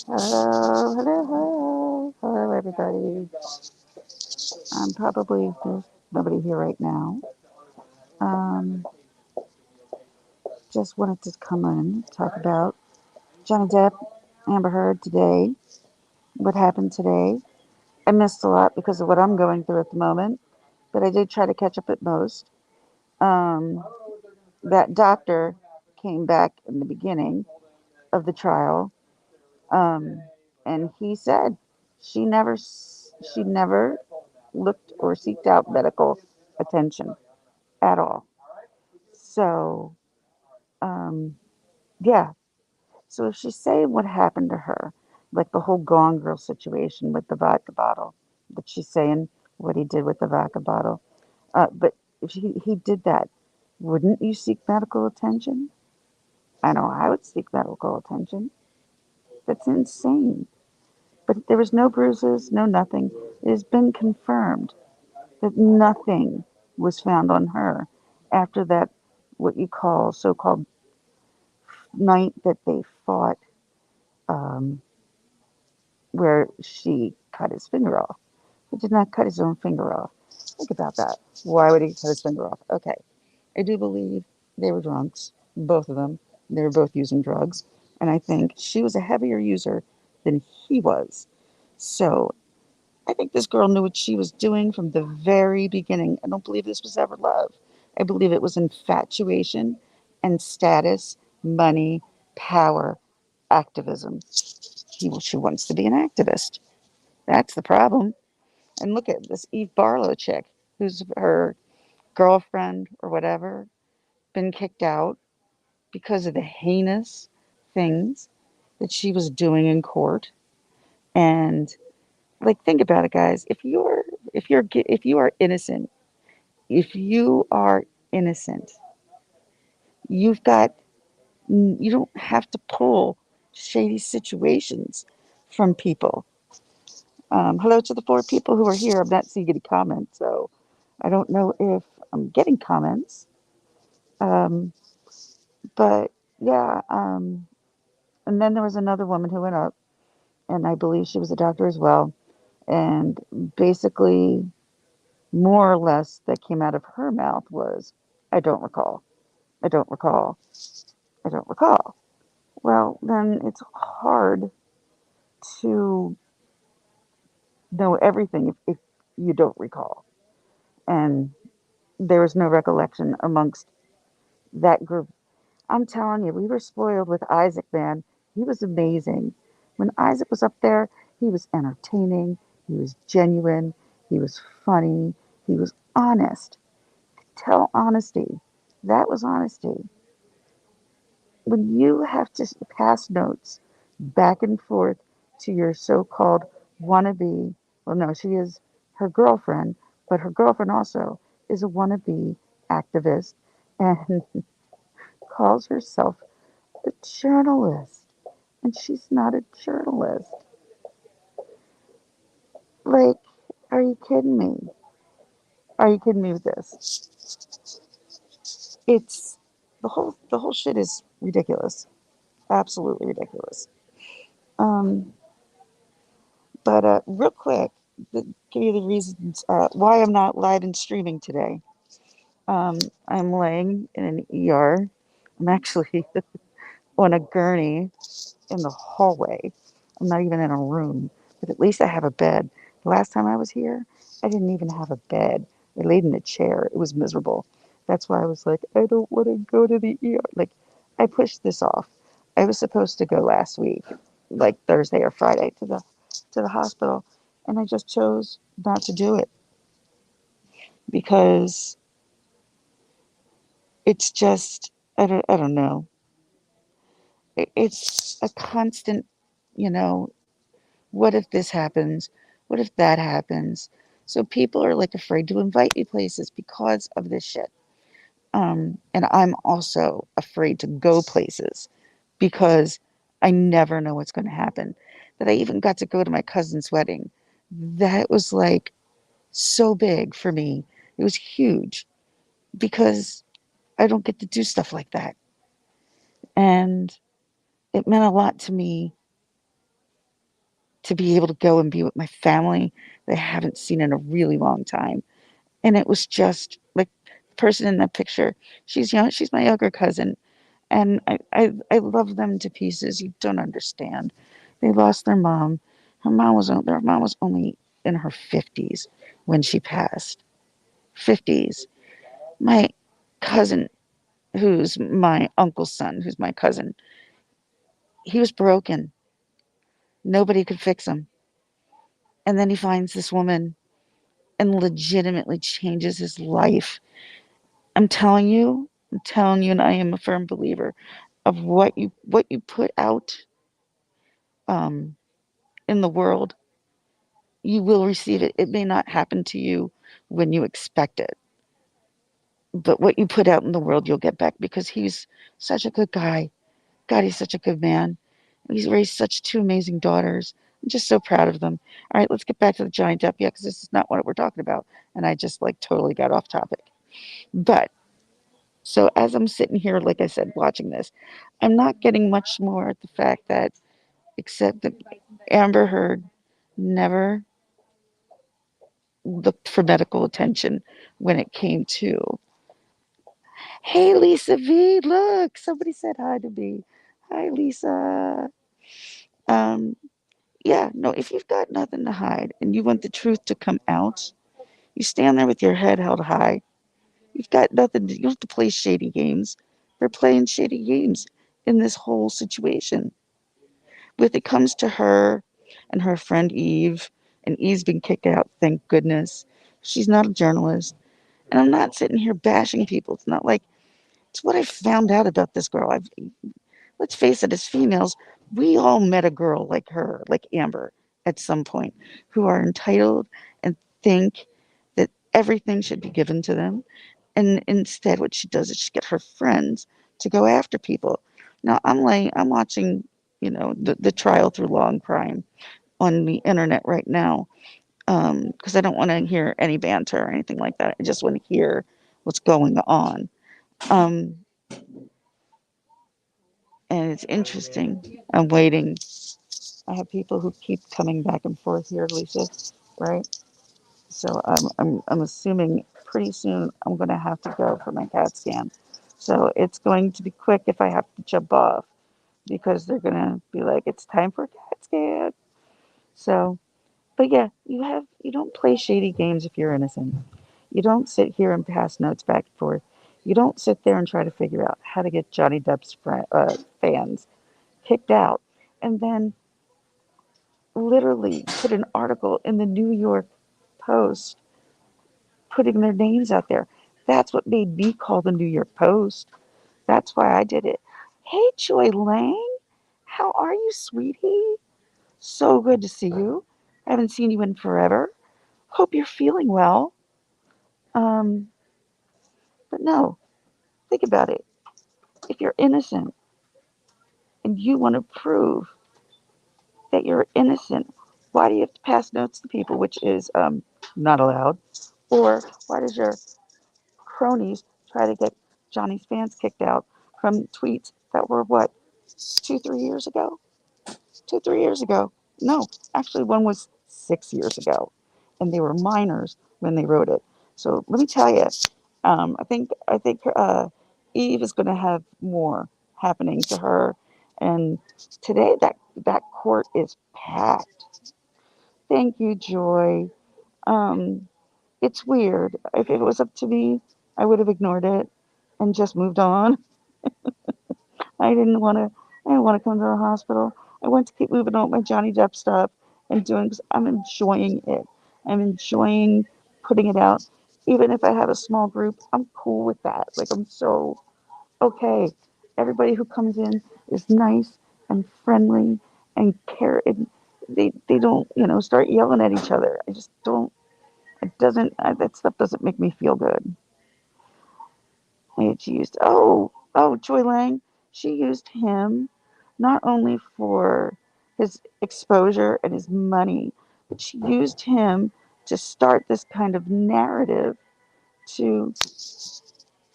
Hello, hello, hello, hello, everybody. Probably there's nobody here right now. Um, just wanted to come in talk about Johnny Depp, Amber Heard today. What happened today? I missed a lot because of what I'm going through at the moment, but I did try to catch up at most. Um, that doctor came back in the beginning of the trial, um, and he said she never looked or seeked out medical attention at all. So, um, yeah. So if she's saying what happened to her, like the whole Gone Girl situation with the vodka bottle, that she's saying what he did with the vodka bottle. But if he did that, wouldn't you seek medical attention? I know I would seek medical attention. That's insane. But there was no bruises, no nothing. It has been confirmed that nothing was found on her after that, what you call so-called night that they fought, um, where she cut his finger off. He did not cut his own finger off. Think about that. Why would he cut his finger off? Okay, I do believe they were drunks, both of them. They were both using drugs, and I think she was a heavier user than he was. So I think this girl knew what she was doing from the very beginning. I don't believe this was ever love. I believe it was infatuation and status, money, power, activism. She wants to be an activist. That's the problem. And look at this Eve Barlow chick, who's her girlfriend or whatever, been kicked out because of the heinous things that she was doing in court. And like, think about it, guys. If you are innocent, if you are innocent, you've got you don't have to pull shady situations from people. Hello to the four people who are here. I'm not seeing any comments, so I don't know if I'm getting comments. Um, but yeah, and then there was another woman who went up, and I believe she was a doctor as well. And basically, more or less, that came out of her mouth was, I don't recall. I don't recall. I don't recall. Well, then it's hard to know everything if you don't recall. And there was no recollection amongst that group. I'm telling you, we were spoiled with Isaac, man. He was amazing. When Isaac was up there, he was entertaining, he was genuine, he was funny, he was honest. Tell honesty. That was honesty. When you have to pass notes back and forth to your so called wannabe, well, no, she is her girlfriend, but her girlfriend also is a wannabe activist and calls herself a journalist. And she's not a journalist. Like, are you kidding me? Are you kidding me with this? It's the whole shit is ridiculous. Absolutely ridiculous. Um, but real quick, give you the reasons why I'm not live and streaming today. I'm laying in an ER. I'm actually on a gurney in the hallway. I'm not even in a room, but at least I have a bed. The last time I was here, I didn't even have a bed. I laid in a chair. It was miserable. That's why I was like, I don't want to go to the ER. Like, I pushed this off. I was supposed to go last week, like Thursday or Friday, to the hospital, and I just chose not to do it because it's just I don't know. It's a constant, you know, what if this happens? What if that happens? So people are like afraid to invite me places because of this shit. And I'm also afraid to go places because I never know what's going to happen. That I even got to go to my cousin's wedding. That was like so big for me. It was huge because I don't get to do stuff like that. And it meant a lot to me to be able to go and be with my family that I haven't seen in a really long time. And it was just like the person in that picture, she's young, she's my younger cousin. And I love them to pieces. You don't understand. They lost their mom. Their mom was only in her 50s when she passed. 50s. My cousin, who's my uncle's son, who's my cousin, he was broken. Nobody could fix him. And then he finds this woman and legitimately changes his life. I'm telling you, and I am a firm believer of what you put out um, in the world, you will receive it. It may not happen to you when you expect it, but what you put out in the world, you'll get back because he's such a good guy. God, he's such a good man. He's raised such two amazing daughters. I'm just so proud of them. All right, let's get back to the Johnny Depp, yeah, because this is not what we're talking about. And I just like totally got off topic. But so as I'm sitting here, like I said, watching this, I'm not getting much more at the fact that, except that Amber Heard never looked for medical attention when it came to, hey, Lisa V, look, somebody said hi to me. Hi, Lisa. Um, yeah, no, if you've got nothing to hide and you want the truth to come out, you stand there with your head held high. You've got nothing to, you don't have to play shady games. They're playing shady games in this whole situation. When it comes to her and her friend Eve, and Eve's been kicked out, thank goodness. She's not a journalist. And I'm not sitting here bashing people. It's not like it's what I found out about this girl. Let's face it, as females, we all met a girl like her, like Amber, at some point, who are entitled and think that everything should be given to them. And instead, what she does is she get her friends to go after people. Now, I'm watching, the trial through law and crime on the internet right now because I don't want to hear any banter or anything like that. I just want to hear what's going on. Um, and it's interesting. I'm waiting. I have people who keep coming back and forth here, Lisa, right? So I'm assuming pretty soon I'm going to have to go for my CAT scan. So it's going to be quick if I have to jump off because they're going to be like, it's time for a CAT scan. So, but yeah, you don't play shady games if you're innocent. You don't sit here and pass notes back and forth. You don't sit there and try to figure out how to get Johnny Depp's fans kicked out and then literally put an article in the New York Post putting their names out there. That's what made me call the New York Post. That's why I did it. Hey, Joy Lang, how are you, sweetie? So good to see you. I haven't seen you in forever. Hope you're feeling well. Um, but no, think about it. If you're innocent and you want to prove that you're innocent, why do you have to pass notes to people, which is not allowed? Or why does your cronies try to get Johnny's fans kicked out from tweets that were what, 2, 3 years ago? 2, 3 years ago. No, actually, one was 6 years ago, and they were minors when they wrote it. So let me tell you, I think Eve is going to have more happening to her, and today that court is packed. Thank you, Joy. Um, it's weird. If it was up to me, I would have ignored it and just moved on. I didn't want to. I didn't want to come to the hospital. I want to keep moving on with my Johnny Depp stuff and doing because I'm enjoying it. I'm enjoying putting it out. Even if I have a small group, I'm cool with that. Like I'm so okay. Everybody who comes in is nice and friendly and care. And they don't, start yelling at each other. I just don't. It doesn't. That stuff doesn't make me feel good. And she used Joy Lang. She used him not only for his exposure and his money, but she used him to start this kind of narrative to.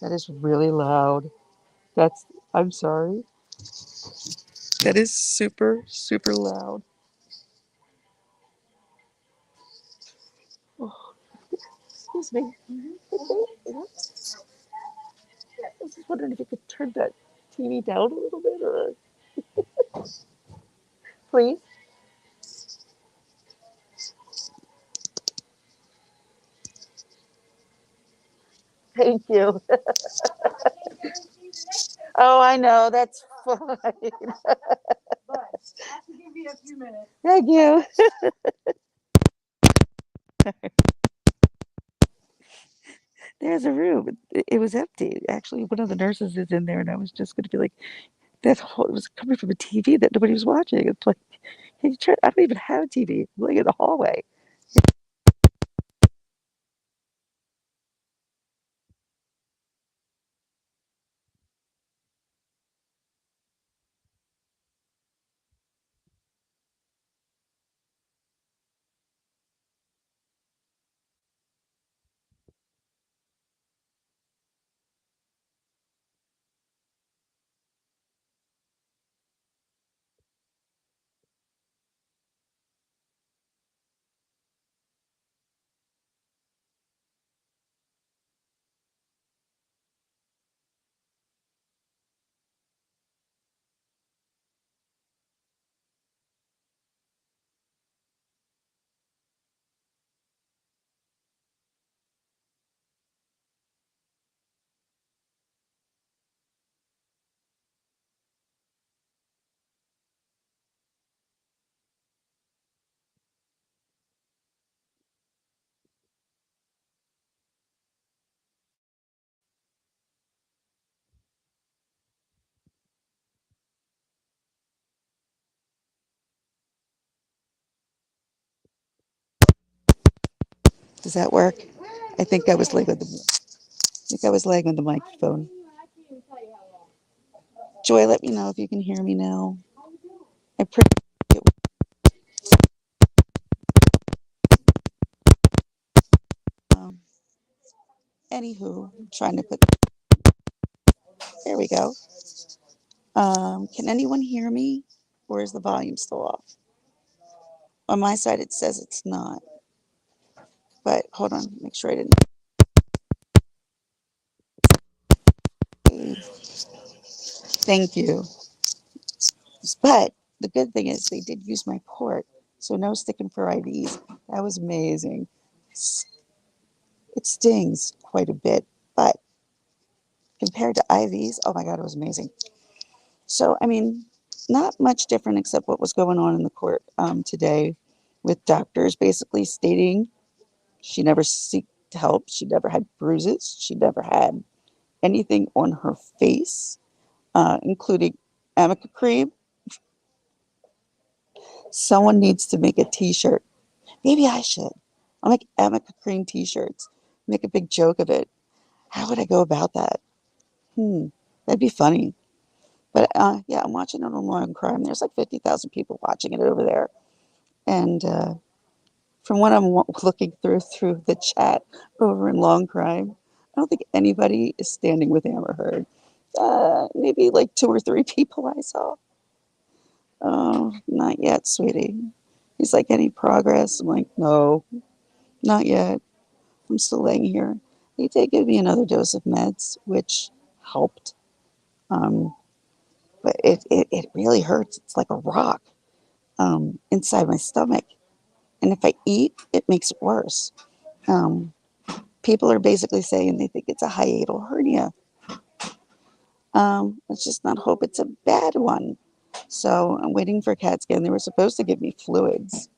That is really loud. That's. I'm sorry. That is super, super loud. Oh, excuse me. I was just wondering if you could turn that TV down a little bit, or please. Thank you. Oh, I know. That's fine. Thank you. There's a room. It was empty. Actually, one of the nurses is in there, and I was just going to be like, it was coming from a TV that nobody was watching. It's like, hey, I don't even have a TV. I'm laying in the hallway. Does that work? I think I was laying on the. I think I was laying on the microphone. Joy, let me know if you can hear me now. I appreciate it. Um, Anywho, I'm trying to put. There we go. Can anyone hear me, or is the volume still off? On my side, it says it's not. But hold on, make sure I didn't. Thank you. But the good thing is they did use my port, so no sticking for IVs. That was amazing. It stings quite a bit, but compared to IVs, oh my God, it was amazing. So, I mean, not much different except what was going on in the court today with doctors basically stating she never sought help. She never had bruises. She never had anything on her face, including amica cream. Someone needs to make a T-shirt. Maybe I should. I'll make amica cream T-shirts. Make a big joke of it. How would I go about that? That'd be funny. But yeah, I'm watching it on Law and Crime. There's like 50,000 people watching it over there, and from what I'm looking through the chat over in Long Crime, I don't think anybody is standing with Amber Heard. Maybe like two or three people I saw. Oh, not yet, sweetie. He's like, any progress? I'm like, no, not yet. I'm still laying here. They did give me another dose of meds, which helped. Um, but it really hurts. It's like a rock inside my stomach. And if I eat, it makes it worse. Um, People are basically saying they think it's a hiatal hernia. Let's just not hope it's a bad one. So I'm waiting for a CAT scan. They were supposed to give me fluids.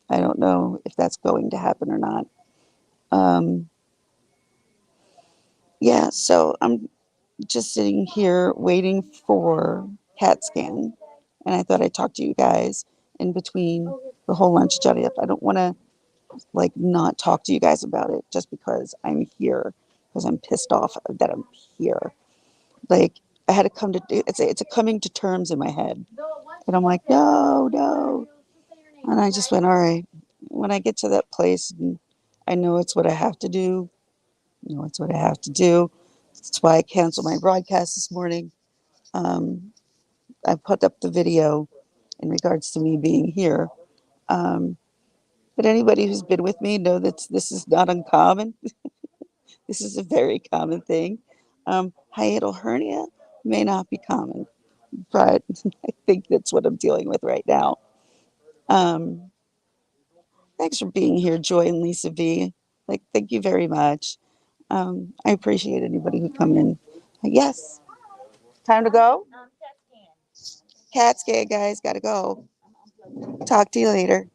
I don't know if that's going to happen or not. Um, yeah, so I'm just sitting here waiting for CAT scan. And I thought I'd talk to you guys in between the whole lunch study up. I don't want to like not talk to you guys about it just because I'm here because I'm pissed off that I'm here. Like I had to come to it's a coming to terms in my head, and I'm like no, and I just went all right. When I get to that place, and I know it's what I have to do. You know, it's what I have to do. That's why I canceled my broadcast this morning. Um, I put up the video in regards to me being here. Um, but anybody who's been with me know that this is not uncommon. This is a very common thing. Hiatal hernia may not be common, but I think that's what I'm dealing with right now. Um, Thanks for being here, Joy and Lisa V. Like, thank you very much. I appreciate anybody who come in. Yes, time to go. Cat scan, guys. Gotta go. Talk to you later.